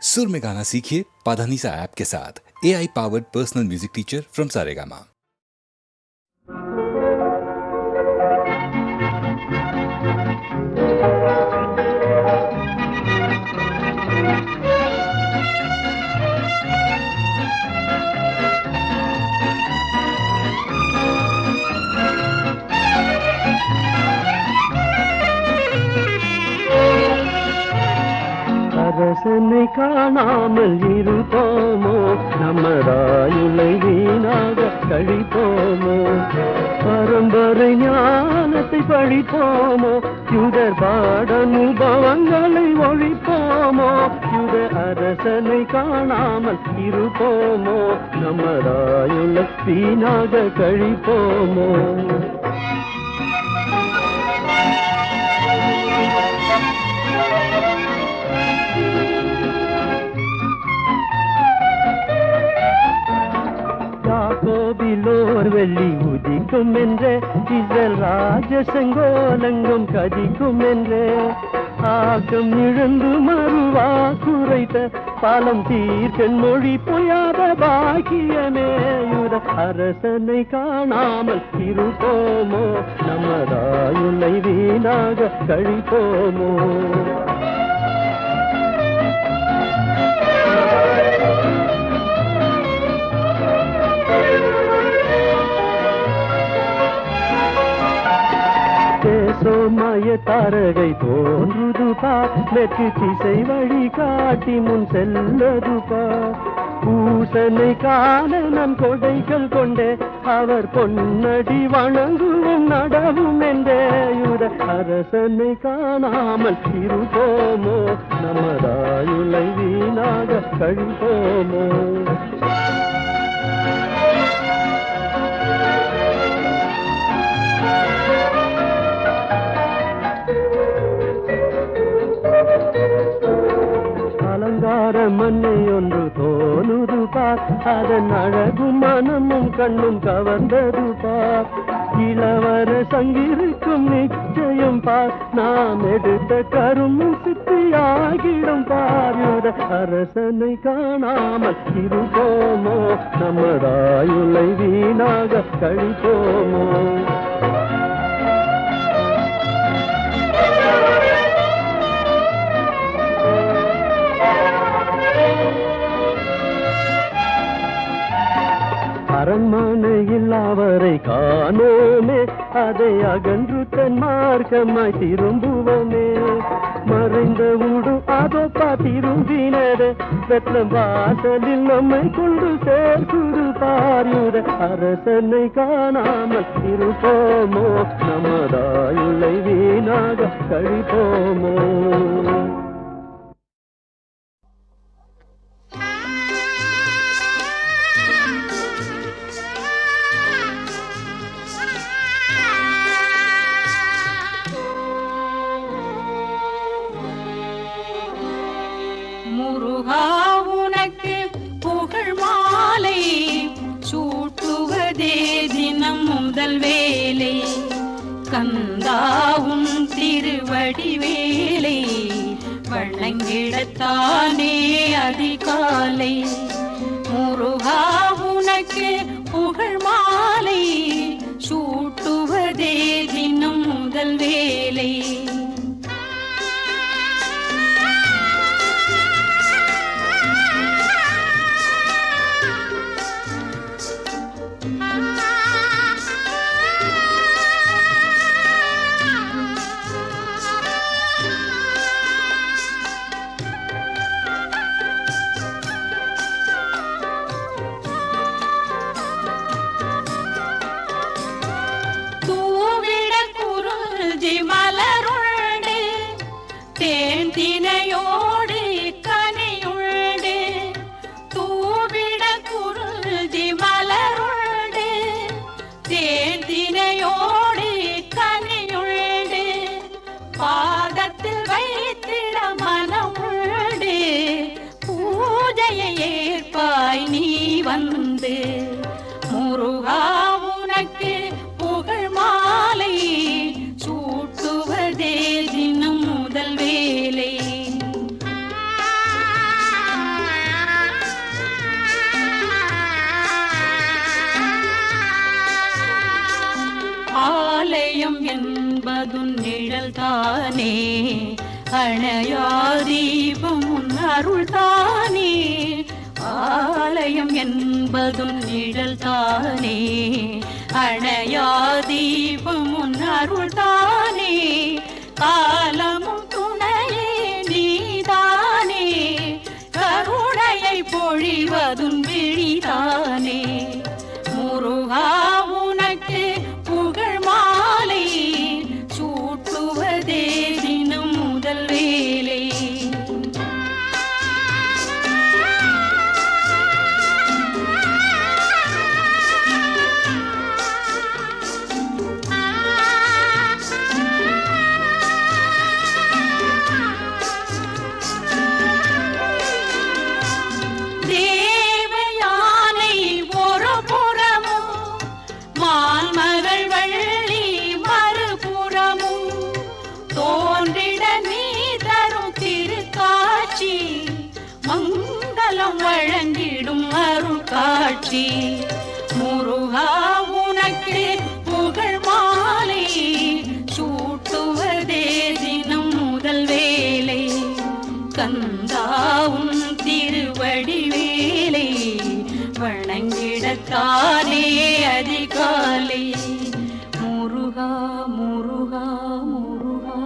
सुर में गाना सीखिए पाधानीसा ऐप के साथ। AI powered personal music teacher from Saregama. அரசனை காணாமல் இருப்போமோ, நமராயுளை வீணாக கழிப்போமோ, பரம்பரை ஞானத்தை பழிப்போமோ, யுதர் பாடனுபவங்களை ஒழிப்போமோ, யுத அரசனை காணாமல் இருப்போமோ, நமராயுளை வீணாக கழிப்போமோ. யாக்கோபிலோர் வெள்ளி உதிக்கும் என்றே, இஸ்ரேல் ராஜ செங்கோலங்கும் கதிக்கும் என்றே, ஆக்கம் இழந்து மறுவா குறைத்த பாலம் தீர்க்கன் மொழி பொய்யாத பாக்கியமே, யுத அரசனை காணாமல் இருப்போமோ, நமதாயுளை வீணாக கழிப்போமோ. சோமாய தாரகை தோன்றுது பார், வெற்றி திசை வழி காட்டி முன் செல்லது பார். பூசனை காண நம் கொடைகள் கொண்டே, அவர் பொன்னடி வணங்குவோம் நடவும் என்றே, யுத அரசனை காணாமல் இருப்போமோ, நமதாயுளை வீணாக கழிப்போமோ. மண்ணை ஒன்று தோணுது பார், அதன் அழகும் மனமும் கண்ணும் கவர்ந்தது பார். இளவர சங்கிருக்கும் நிச்சயம் பார், நாம் எடுத்த கருமும் சித்தியாகிடும் பார். யுத அரசனை காணாமல் இருப்போமோ, நமதாயுளை வீணாக கழிப்போமோ. அரண்மனையில் அவரை காணோமே, அதை அகன்று தன் மார்க்கமாய் திரும்புவோமே. மறைந்த உடு அதோ திரும்பினது, வெத்தம் வாசலில் நம்மை கொண்டு சேர்க்குது பார். யுத அரசனை காணாமல் இருப்போமோ, நமதாயுளை வீணாக கழிப்போமோ. முருகா உனக்கு புகழ் மாலை சூட்டுவதே தினம் முதல் வேலை, கந்தாவும் திருவடி வேலை வணங்கிடத்தானே அதிகாலை. முருகா உனக்கு புகழ் மாலை சூட்டுவதே தினம் முதல் வேலை. வந்து முருகா உனக்கு புகழ் மாலை சூட்டுவதே தினம் முதல் வேலை. நிழல் தானே அணையா தீபம் உன் அருள் தானே ஆலயம் என்பதும் நிழல் தானே அணையா தீபம் உன் அருள் தானே காலமும் துணையே நீதானே கருணையை பொழிவதும் விழிதானே முருகா உனக்கு புகழ் மாலை சூட்டுவதே தினம் முதல் வேலை வழங்கிடும் அருள் காட்சி முருகா உனக்கு புகழ் மாலை சூட்டுவதே தினம் முதல் வேலை கந்தாவும் திருவடி வேலை வணங்கிடத்தானே அதிகாலை முருகா முருகா முருகா.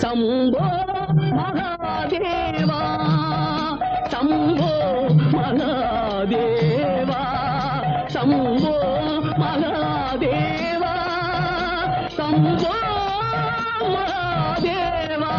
शंभो महादेवा शंभो महादेवा शंभो महादेवा शंभो महादेवा.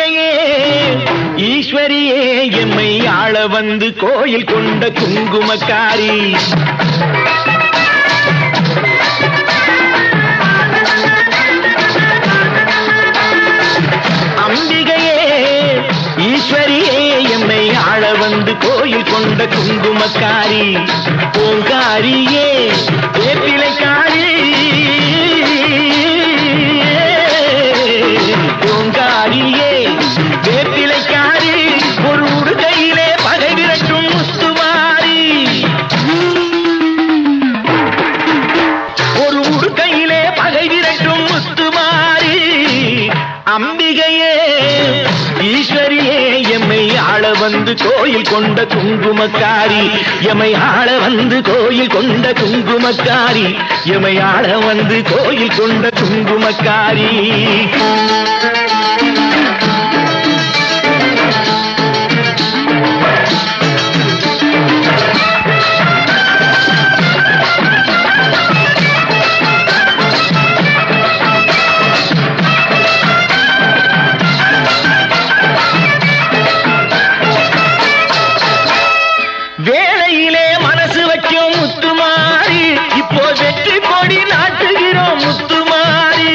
அம்பிகையே ஈஸ்வரியே எம்மை ஆள வந்து கோயில் கொண்ட குங்குமக்காரி அம்பிகையே ஈஸ்வரியே எம்மை ஆள வந்து கோயில் கொண்ட குங்குமக்காரி பூங்காரியே வேப்பிலைக்காரி பூங்காரியே வேப்பிலைக்காரி ஒரு உடுகையிலே பகை விரட்டும் முத்துமாரி ஒரு உடுகையிலே பகை விரட்டும் முத்துமாரி அம்பிகையே ஈஸ்வரியே எம்மை ஆள வந்து கோயில் கொண்ட குங்குமக்காரி எம்மை ஆள வந்து கோயில் கொண்ட குங்குமக்காரி எம்மை ஆள வந்து கோயில் கொண்ட குங்குமக்காரி வேளையிலே மனசு வைக்கும் முத்துமாரி இப்போ வெற்றி கொடி நாட்டுகிறோம் முத்துமாரி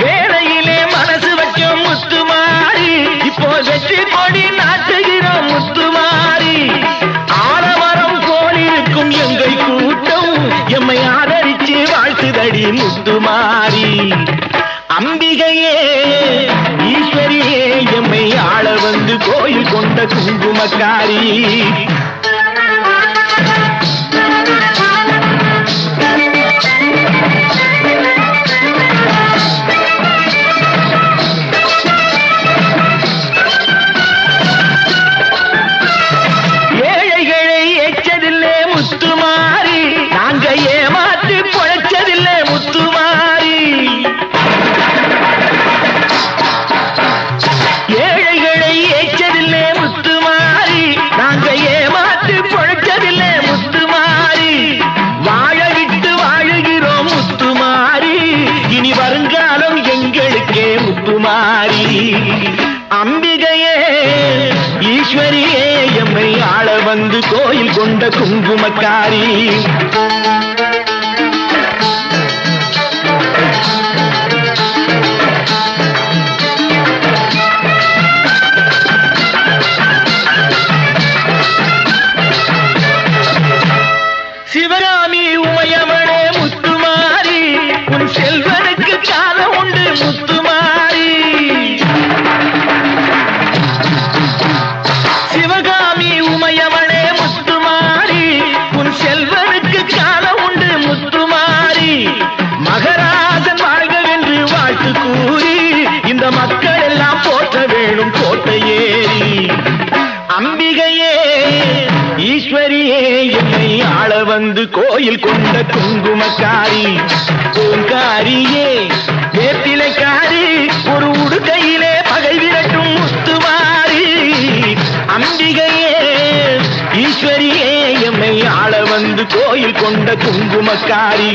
வேளையிலே மனசு வைக்கும் முத்துமாரி இப்போ வெற்றி கொடி நாட்டுகிறோம் முத்துமாரி ஆலமரம் போல் இருக்கும் எங்கள் கூட்டம் எம்மை ஆதரிச்சு வாழ்த்துதடி முத்துமாரி அம்பிகையே ஈஸ்வரியே எம்மை ஆள வந்து கோயில் கொண்ட குங்குமக்காரி ஏழைகளை எச்சதில்லை முத்துமாரி நாங்க ஏமாற்றி பொழைச்சதில்லை முத்துமாரி ஏழைகளை ஏச்சதில்லை முத்துமாரி நாங்க ஏமாற்றி பொழைச்சதில்லை முத்துமாரி வாழ விட்டு வாழுகிறோம் முத்துமாரி இனி வருங்காலம் எங்களுக்கே முத்துமாரி அம்பிகையே ஈஸ்வரியே எம்மை ஆள வந்து கோயில் கொண்ட குங்குமக்காரி சிவகாமி உமையவனே முத்துமாரி உன் செல்வனுக்கு காலம் உண்டு முத்துமாரி சிவகாமி உமையவனே முத்துமாரி உன் செல்வனுக்கு காலம் உண்டு முத்துமாரி மகராஜன் வாழ்கவென்று வாழ்த்து கூறி இந்த மக்கள் எல்லாம் போற்ற வேணும் கோட்டை ஏறி அம்பிகையே ஈஸ்வரியே எம்மை ஆள வந்து கோயில் கொண்ட குங்குமக்காரி பூங்காரியே வேப்பிலைக்காரி ஒரு உடுகையிலே பகை விரட்டும் முத்துமாரி அம்பிகையே ஈஸ்வரியே எம்மை ஆள வந்து கோயில் கொண்ட குங்குமக்காரி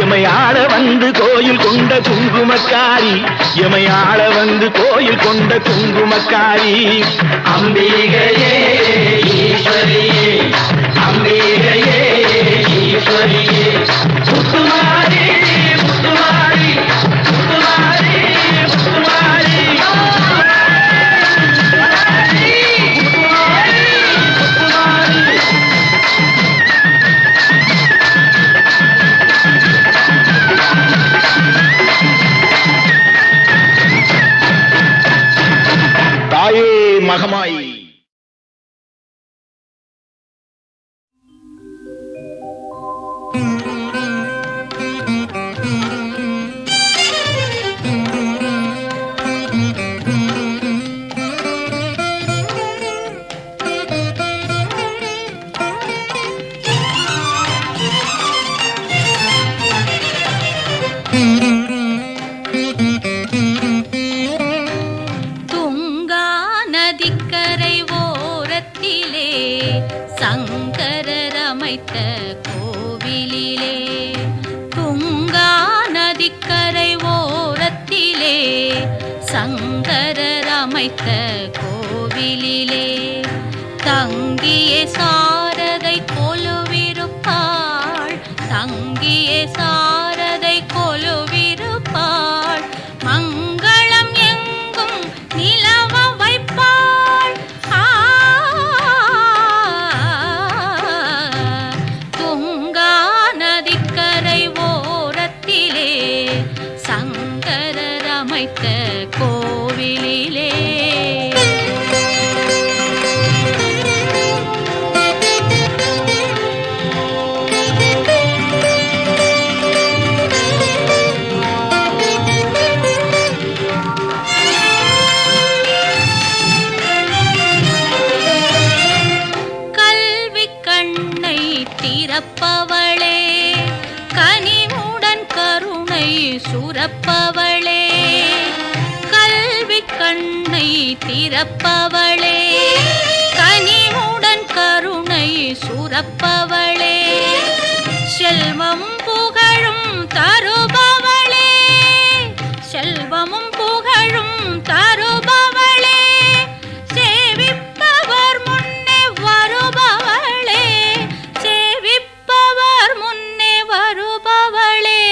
எம்மை ஆள வந்து கோயில் கொண்ட குங்குமக்காரி எம்மை ஆள வந்து கோயில் கொண்ட குங்குமக்காரி அம்பிகையே ஈஸ்வரியே அம்பிகையே ஈஸ்வரியே முத்துமாரி முத்துமாரி முத்துமாரி முத்துமாரி தாயே மகமாய் அமைத்த கோவிலிலே கல்வி கண்ணை திறப்பவளே, கனிவுடன் கருணை சுரப்பவளே, கல்வி கண்ணை திறப்பவளே, கனிவுடன் கருணை சுரப்பவளே, செல்வமும் புகழும் தருபவளே, செல்வமும் புகழும் தருபவளே, சேவிப்பவர் முன்னே வருபவளே, சேவிப்பவர் முன்னே வருபவளே,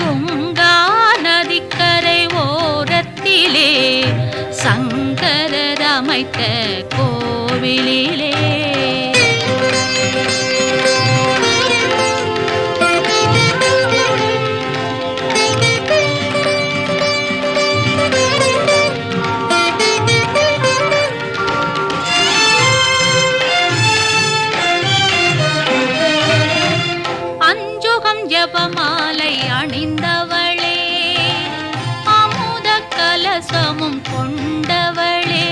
துங்கா நதிக்கரை ஓரத்திலே சங்கரர் அமைத்த கோவிலிலே அஞ்சுகம் ஜபமாலை அணிந்தவளே, அமுத கலசமும் கொண்டவளே,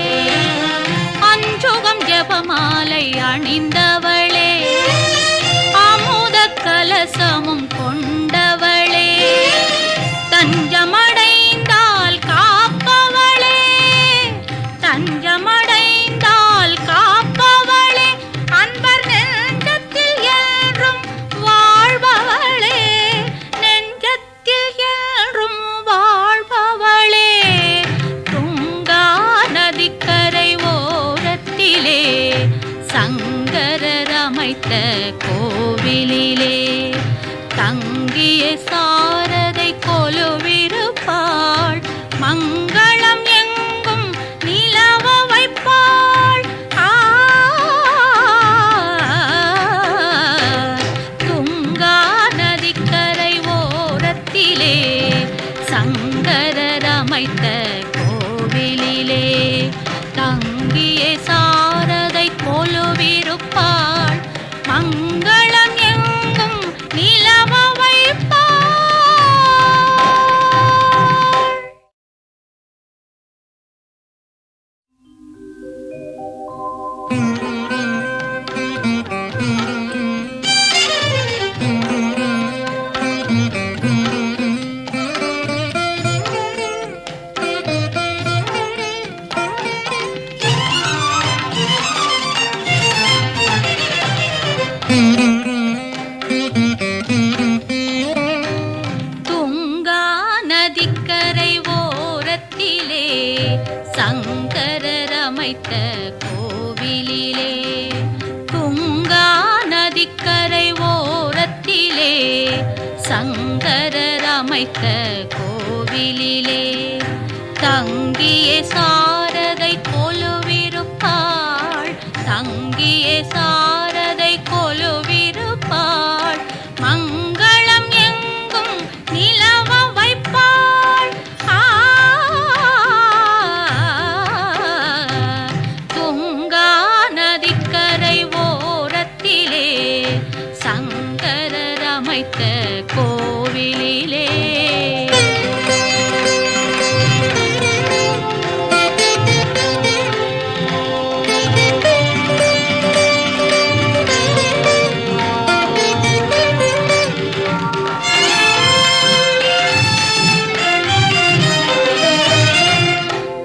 அஞ்சுகம் ஜபமாலை அணிந்தவளே, அமுத கலசமும் கொண்டவளே, தஞ்சமடைந்தால் காப்பவளே, தஞ்சமடைந்தால் காப்பவளே, அன்பர் நெஞ்சத்தில் என்றும் வாழ்பவளே, நெஞ்சத்தில் என்றும் வாழ்பவளே, துங்கா நதிக்கரை ஓரத்திலே சங்கரர் அமைத்த கோவிலிலே தங்கிய சாரதை கொலுவிருப்பாள், மங்களம் எங்கும் நிலவ வைப்பாள். துங்கா நதிக்கரை ஓரத்திலே சங்கரர் அமைத்த கோவிலிலே தங்கிய சாரதை கொலுவிருப்பாள், மங்களம் எங்கும் நிலவ வைப்பாள். துங்கா நதிக்கரை ஓரத்திலே சங்கரர் அமைத்த கோவிலிலே, துங்கா நதிக்கரை ஓரத்திலே சங்கரர் அமைத்த கோவிலிலே தங்கிய சாரதை கொலுவிருப்பாள், தங்கிய சாரதை கொலுவிருப்பாள், மங்களம் எங்கும் நிலவ வைப்பாள். துங்கா நதிக்கரை ஓரத்திலே சங்கரர் அமைத்த கோவிலிலே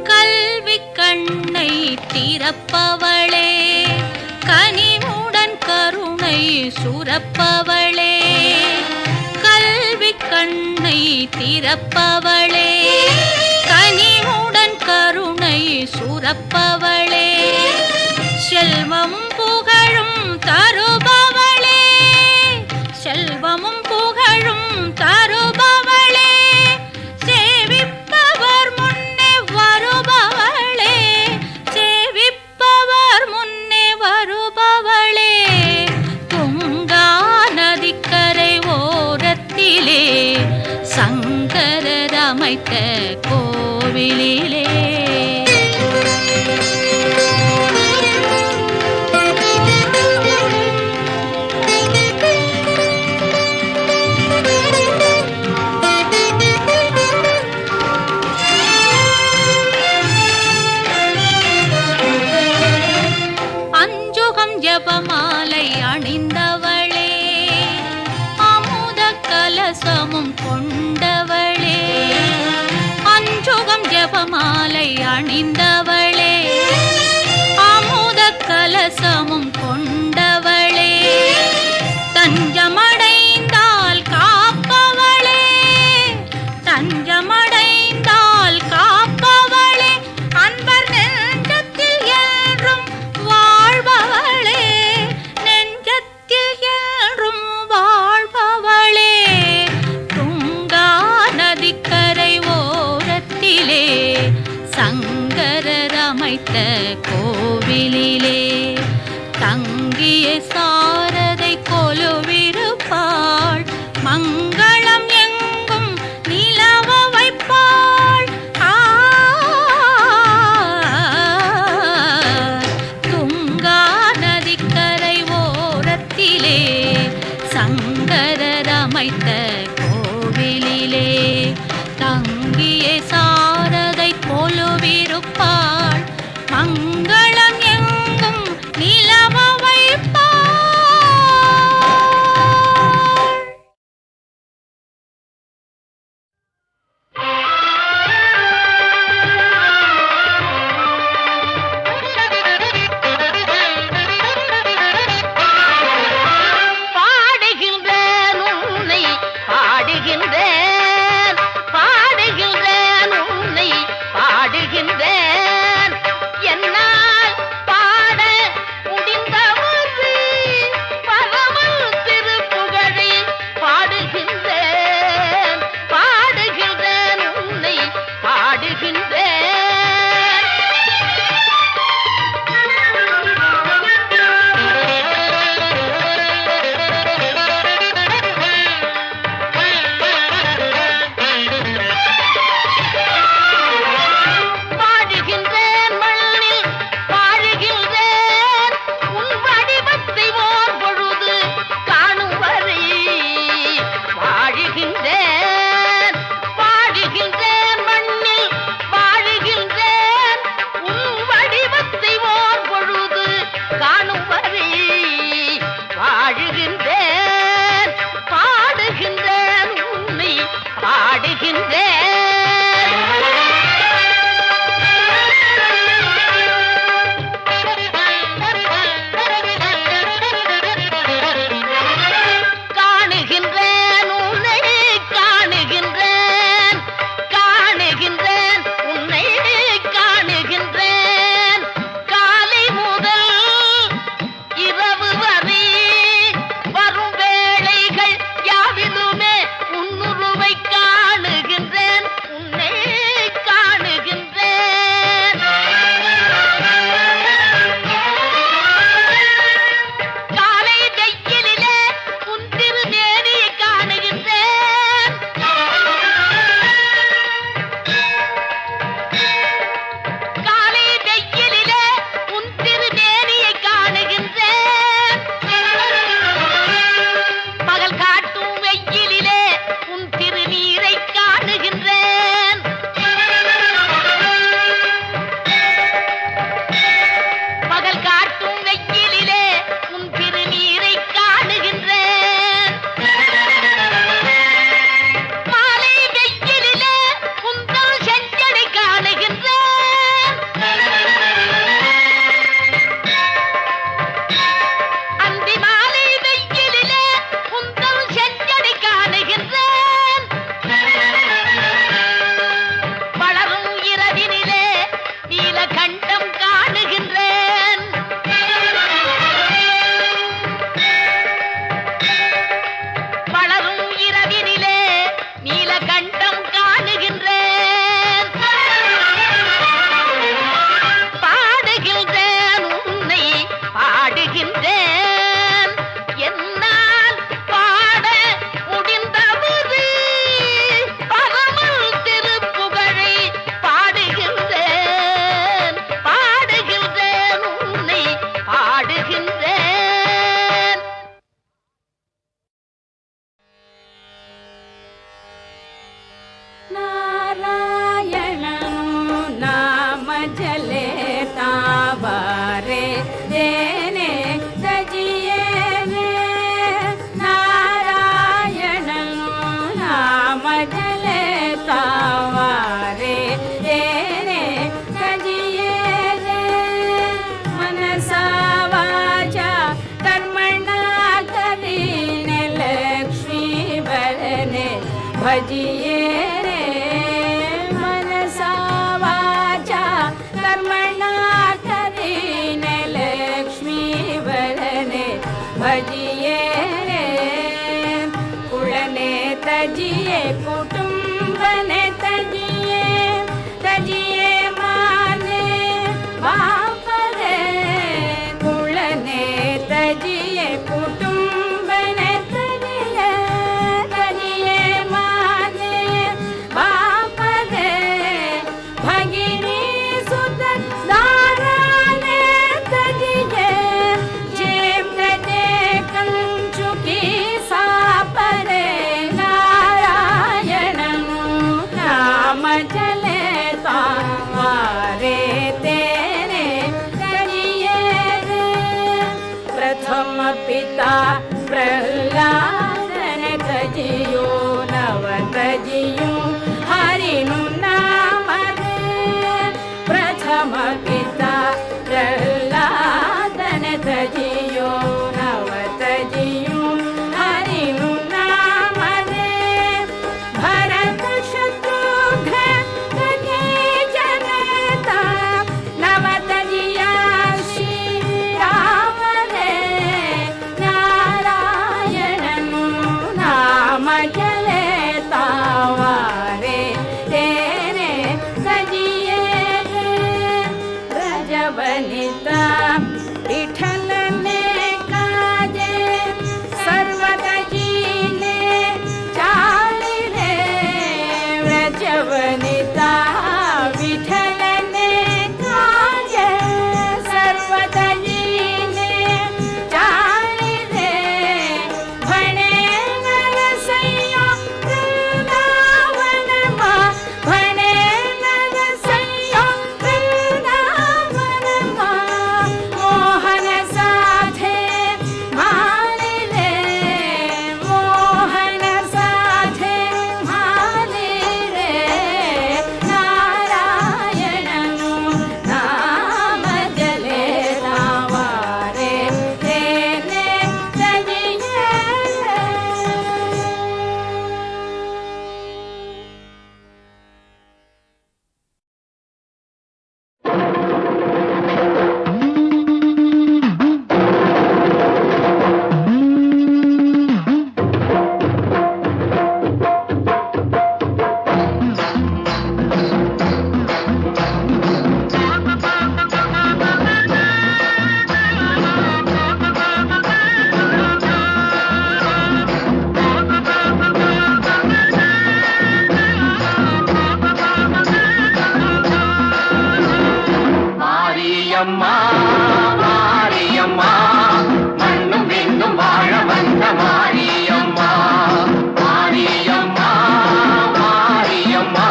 கல்வி கண்ணை திறப்பவளே, கனிவுடன் கருணை சுரப்பவளே, கல்வி கண்ணை திறப்பவளே, கனிவுடன் கருணை சுரப்பவளே, செல்வமும் புகழும் தருபவளே, செல்வமும் புகழும் தருபவளே, சேவிப்பவர் முன்னே வருபவளே, சேவிப்பவர் முன்னே வருபவளே, துங்கா நதிக்கரை ஓரத்திலே சங்கரர் அமைத்த கோவிலிலே அஞ்சுகம் ஜபமாலை அணிந்தவளே, அமுத கலசமும் கொண்டவளே. அஞ்சுகம் ஜபமாலை அணிந்தவளே, அமுத கலசமும் கொண்டவளே. தஞ்சமடைந்தால் காப்பவளே, தஞ்சமடைந்தால் காப்பவளே. அன்பர் நெஞ்சத்தில் என்றும் வாழ்பவளே, நெஞ்சத்தில் என்றும் வாழ்பவளே. துங்கா நதிக்கரை ஓரத்திலே சங்கரர் அமைத்த கோவிலிலே தங்கிய சாரதை கொலுவிருப்பாள், மங்களம் எங்கும் நிலவ வைப்பாள். துங்கா நதிக்கரை ஓரத்திலே சங்கரர் அமைத்த கோவிலிலே தங்கிய சாரதை கொலுவிருப்பாள், மங்களம் எங்கும் நிலவ வைப்பாள். பாடுகின்றேன் உன்னை பாடுகின்றேன், பாடுகின்றேன் உன்னை பாடுகின்றேன். என்னால் பாட முடிந்தவது பரமல் திருப்புகழை பாடுகின்றேன், பாடுகின்றேன் உன்னை பாடுகின்றேன். பாடுகின்றேன் மண்ணில் பாடுகின்றேன், உன் வடிவத்தை ஓர் பொழுது காணும் வரை வாழுகின்றேன். பாடுகின்றேன் மண்ணில் பாடுகின்றேன், உன் வடிவத்தை ஓர் பொழுது காணும் வரை வாழுகின்றேன். பாடுகின்றேன் உன்னை பாடுகின்றேன். காணுகின்றேன் உன்னை காணுகின்றேன், காணுகின்றேன் உன்னை காணுகின்றேன். காலை முதல் இரவு வரை வரும் வேளைகள் யாவிலுமே உன்னுருவை காணுகின்றேன். ನಾರಾಯಣನು ನಾಮ ಜಲೆ ತಾವರೆ ದೇನೆ ತಜಿಯೇ ನಾರಾಯಣನು ನಾಮ ಜಲೆ ತಾವರೆ ದೇನೆ ತಜಿಯೇ ಮನಸ ವಾಚ ಕರ್ಮಣ ಕರೀನೆ ಲಕ್ಷ್ಮೀ ಬರನೆ ಭಜಿಯೇ मनसा वाचा कर्मणा करीने लक्ष्मी वरने भजिये रे कुळने तजिये कुटुंबने तजिये तजिये माने वापरे कुळने तजिये कुटुंबने तजिये तजिये माने वापरे भगिनी सुत दाराने तजिये जेम तजे कंचुकी सापरे नारायणनु नाम जले तावारे तेरे तजिये प्रथम पिता प्रहलादन तजियो नव तजियो हरिनु नाम रे प्रथम पिता प्रहलादन तजियो नव तजियो हरिनु नाम रे भरत शत्रुघ्न तजी जनता नव तजिया श्री राम रे नारायणनु नाम जले तावारे तेरे सजिए रजवनिता विठल ने काजे सर्वतजीने चाली रे रजवनिता विठल ने काजे सर्वतजीने चाली रे भणे नरसैया वृंदावनमा भणे नरसैया वृंदावनमा मोहन साथे माली रे मोहन साथे माली रे नारायणनु नाम जले तावारे तेने तजिये மாரியம்மா மாரியம்மா மண்ணும் விண்ணும் வாழ வந்த மாரியம்மா மாரியம்மா மாரியம்மா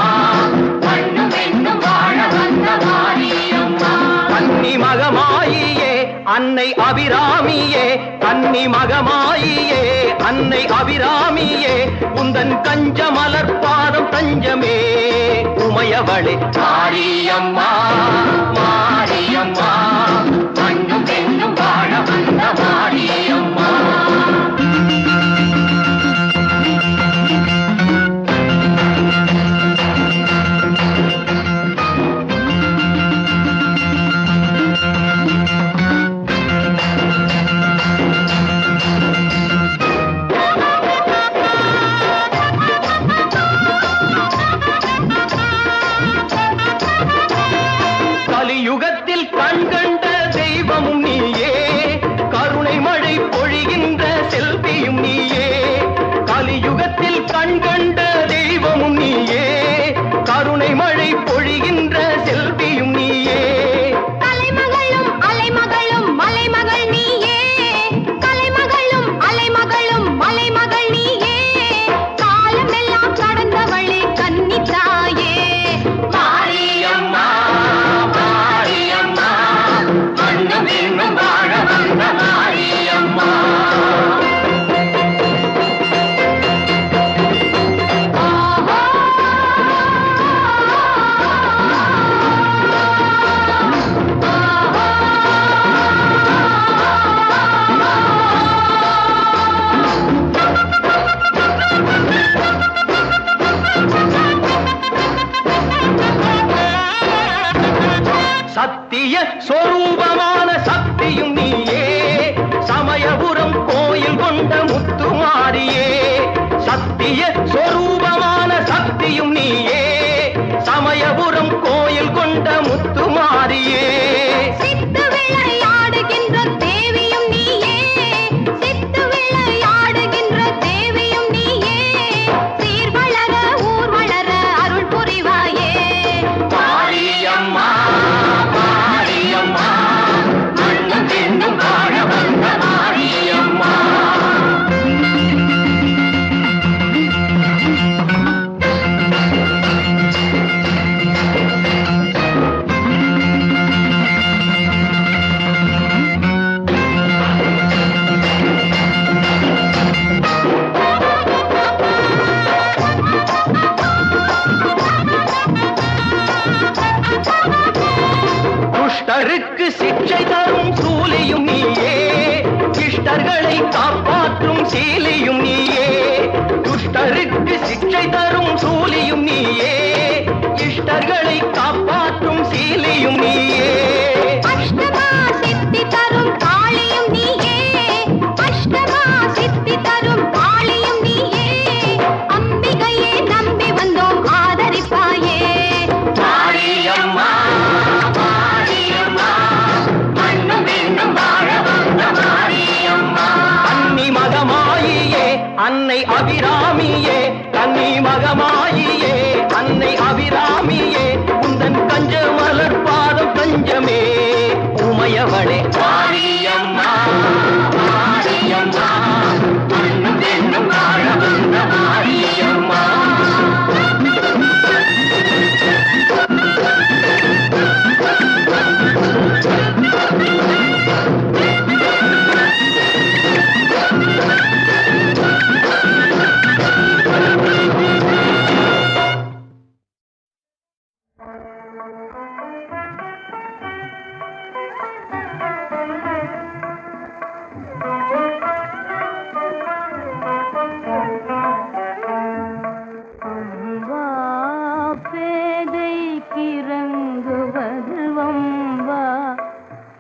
மண்ணும் விண்ணும் வாழ வந்த மாரியம்மா கன்னி மகமாயியே அன்னை அபிராமியே கன்னி மகமாயியே அன்னை அபிராமியே உந்தன் கஞ்ச மலர் பாதம் தஞ்சமே உமையவளே மாரியம்மா மாரியம்மா மண்ணும் பெண்ணும் வாழ வந்த மாரியம்மா சத்திய சொரூபமான சக்தியும் நீயே சமயபுரம் கோயில் கொண்ட முத்துமாரியே சத்திய சொரூபமான சக்தியும் நீயே சமயபுரம் கோயில் கொண்ட முத்துமாரியே சித்து விளையாடுகின்ற தேவியும் நீயே சித்து விளையாடுகின்ற தேவியும் நீயே சீர் வளர ஊர் வளர அருள் புரிவாயே மாரியம்மா மாரியம்மா மண்ணும் பெண்ணும் வாழ வந்த மாரியம்மா துஷ்டருக்கு சிக்ஷை தரும் சூலியும் நீயே இஷ்டர்களை காப்பாற்றும் சீலியும் நீயே துஷ்டருக்கு சிக்ஷை தரும் சூலியும் நீயே இஷ்டர்களை காப்பாற்றும் சீலியும் நீயே அஷ்டமா சித்தி தரும் காளியும் நீயே அஷ்டமா சித்தி தரும் காளியும் நீயே அம்பிகையே நம்பி வந்தோம் ஆதரிப்பாயே மாரியம்மா மாரியம்மா மண்ணும் பெண்ணும் வாழ வந்த மாரியம்மா அன்னி மகமாயியே அன்னை அபிராமியே கன்னி மகமாயியே அன்னை அபிராமியே உந்தன் கஞ்ச மலர் பாதம் கஞ்சமே உமையவளே மாரியம்மா மாரியம்மா மண்ணும் பெண்ணும் வாழ வந்த மாரியம்மா அம்பா பேதைக்கு இறங்குவது வம்பா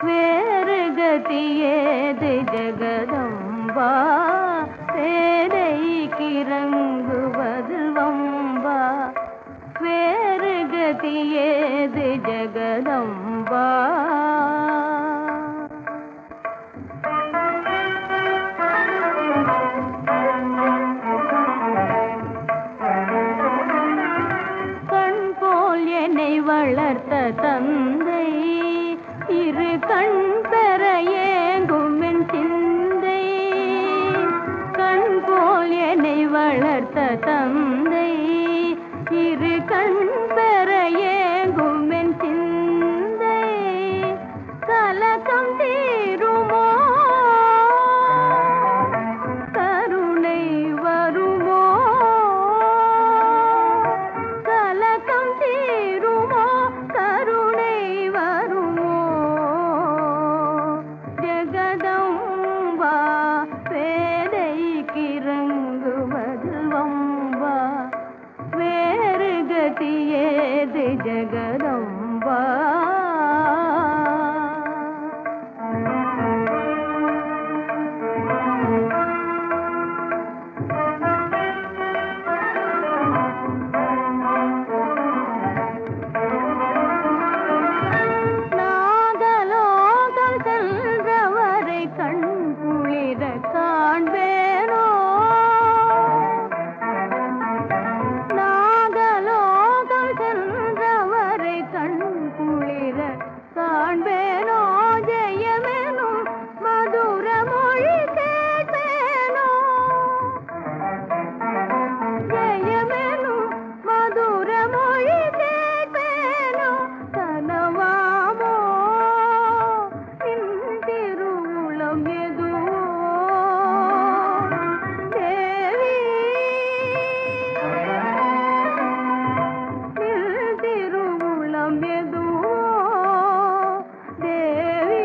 வேறு கதியேது ஜெகதம்பா பேதைக்கு இறங்குவது வம்பா வேறு கதியேது ஜெகதம்பா கண் போல் என்னை வளர்த்த தந்தை இரு கண் பெற ஏங்கும் என் சிந்தை கண் போல் என்னை வளர்த்த தந்தை இரு கண் பெற ஏங்கும் என் சிந்தை கலக்கம் தீருமோ கருணை வருமோ கலக்கம் தீருமோ கருணை வருமோ ஜெகதம்பா பேதைக்கு இறங்குவது வம்பா வேறு கதியேது ஜெகதம்பா நாகலோகம் சென்றவரை கண் குளிர காண்பேனோ நாகலோகம் சென்றவரை கண் குளிர காண்பேனோ ஜெயமெனும் மதுர மொழி கேட்பேனோ ஜெயமெனும் மதுர மொழி கேட்பேனோ கனவாமோ நின் திருவுளம் எதுவோ தேவி நின் திருவுளம் எதுவோ தேவி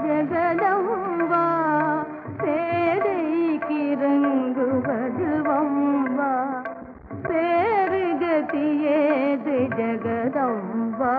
ஜெகதம்பா பேதைக்கு இறங்குவது வம்பா பேரு கதியேது ஜெகதம்பா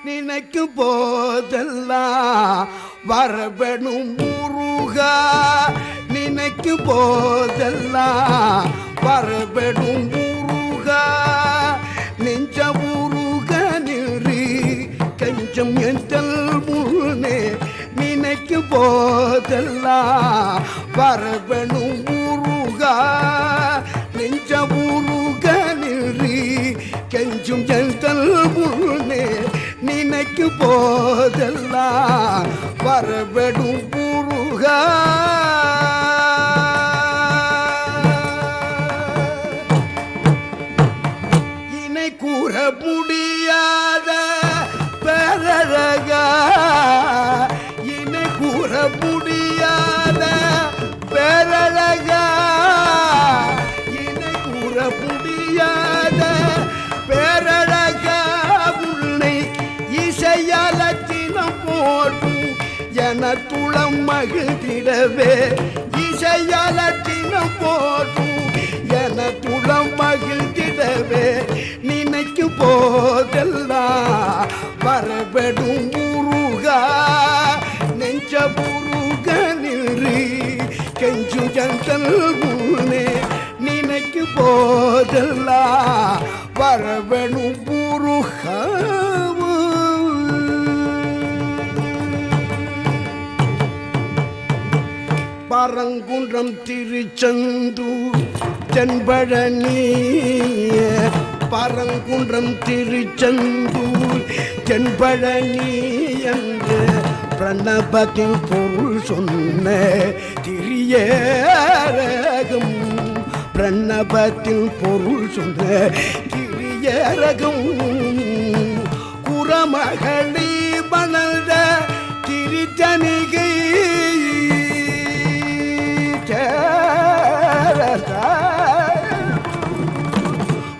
நினைக்கும் போதெல்லாம் வரவேணும் முருகா நினைக்கும் போதெல்லாம் வரவேணும் முருகா நெஞ்ச முருக நிறி கஞ்சம் எந்தல் முன்னே நினைக்கும் போதெல்லாம் வரவேணும் முருகா நெஞ்ச முருக நிறி கெஞ்சும் எந்தல் முன்னே நினைக்கு போதெல்லாம் வரவேணும் முருகா இணை கூற முடியாத பேரழகா இணை கூற முடியாத பேரழகா இணை கூற முடியாத பேரழகா உன்னை இசையாலத்தினம் போடும் என துளம் மகிழ்ந்திடவே இசையாலத்தினம் போடும் என துளம் மகிழ்ந்திடவே நினைக்கு போதெல்லாம் வரவேடும் முருகா நெஞ்ச முருக நிறி கெஞ்சு ஜந்தல் முன்னே நினைக்கு போதெல்லாம் வரவேணும் முருகா பரங்குன்றம் திருச்செந்தூர் தென்பழனி பரங்குன்றம் திருச்செந்தூர் தென்பழனி என்று பிரணபத்தின் பொருள் சொன்ன திரியரகம் பிரணபத்தின் பொருள் சொன்ன திரியரகம் குரமகளி மணந்த திருத்தணிகை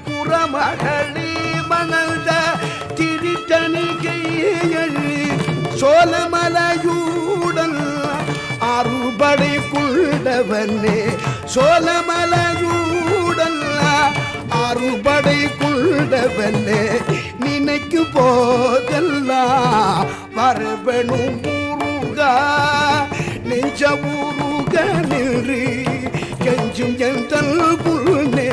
புறமகளி மணந்த திருத்தணிகையில் சோழமலையூடல் அறுபடை குண்டவனே சோழமலையூடல் அறுபடை குண்டவனே நினைக்கு போதெல்லாம் வரவேணும் முருகா நெஞ்ச முருக நிறி கெஞ்சும் எந்தல் புல்னே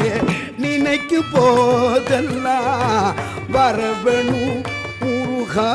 நினைக்கு போதெல்லாம் வரவேணும் முருகா